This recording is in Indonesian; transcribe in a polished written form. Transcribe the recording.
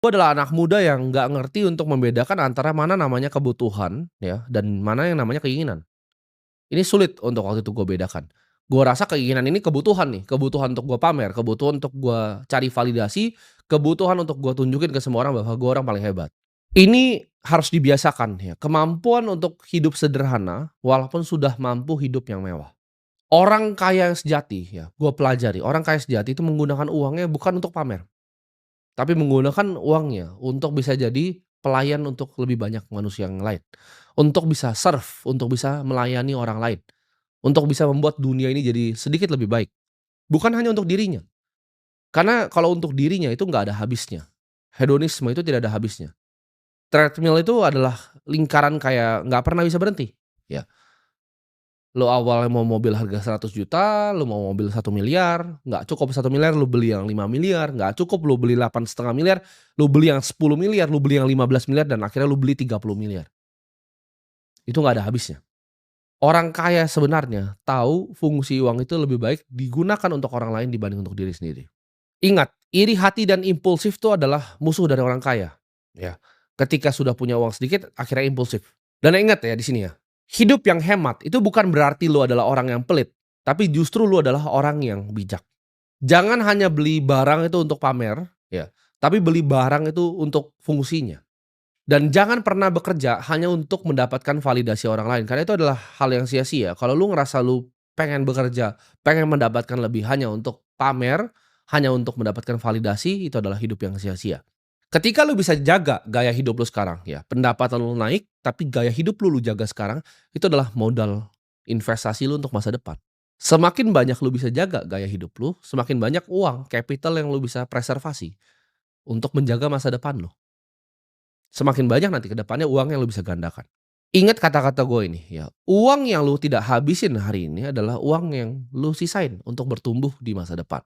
Gue adalah anak muda yang nggak ngerti untuk membedakan antara mana namanya kebutuhan ya, dan mana yang namanya keinginan. Ini sulit untuk waktu itu gue bedakan. Gue rasa keinginan ini kebutuhan nih, kebutuhan untuk gue pamer, kebutuhan untuk gue cari validasi, kebutuhan untuk gue tunjukin ke semua orang bahwa gue orang paling hebat. Ini harus dibiasakan ya, kemampuan untuk hidup sederhana walaupun sudah mampu hidup yang mewah. Orang kaya yang sejati ya, gue pelajari, orang kaya sejati itu menggunakan uangnya bukan untuk pamer. Tapi menggunakan uangnya untuk bisa jadi pelayan untuk lebih banyak manusia yang lain. Untuk bisa serve, untuk bisa melayani orang lain. Untuk bisa membuat dunia ini jadi sedikit lebih baik. Bukan hanya untuk dirinya. Karena kalau untuk dirinya itu nggak ada habisnya. Hedonisme itu tidak ada habisnya. Treadmill itu adalah lingkaran kayak nggak pernah bisa berhenti. Ya, lu awalnya mau mobil harga 100 juta, lu mau mobil 1 miliar, nggak cukup 1 miliar, lu beli yang 5 miliar, nggak cukup lu beli 8,5 miliar, lu beli yang 10 miliar, lu beli yang 15 miliar, dan akhirnya lu beli 30 miliar. Itu nggak ada habisnya. Orang kaya sebenarnya tahu fungsi uang itu lebih baik digunakan untuk orang lain dibanding untuk diri sendiri. Ingat, iri hati dan impulsif itu adalah musuh dari orang kaya. Ya, ketika sudah punya uang sedikit, akhirnya impulsif. Dan ingat ya di sini ya, hidup yang hemat itu bukan berarti lu adalah orang yang pelit, tapi justru lu adalah orang yang bijak. Jangan hanya beli barang itu untuk pamer, ya, tapi beli barang itu untuk fungsinya. Dan jangan pernah bekerja hanya untuk mendapatkan validasi orang lain, karena itu adalah hal yang sia-sia. Kalau lu ngerasa lu pengen bekerja, pengen mendapatkan lebih hanya untuk pamer, hanya untuk mendapatkan validasi, itu adalah hidup yang sia-sia. Ketika lu bisa jaga gaya hidup lu sekarang ya, pendapatan lu naik, tapi gaya hidup lu jaga sekarang, itu adalah modal investasi lu untuk masa depan. Semakin banyak lu bisa jaga gaya hidup lu, semakin banyak uang, capital yang lu bisa preservasi untuk menjaga masa depan lu. Semakin banyak nanti ke depannya uang yang lu bisa gandakan. Ingat kata-kata gue ini ya, uang yang lu tidak habisin hari ini adalah uang yang lu sisain untuk bertumbuh di masa depan.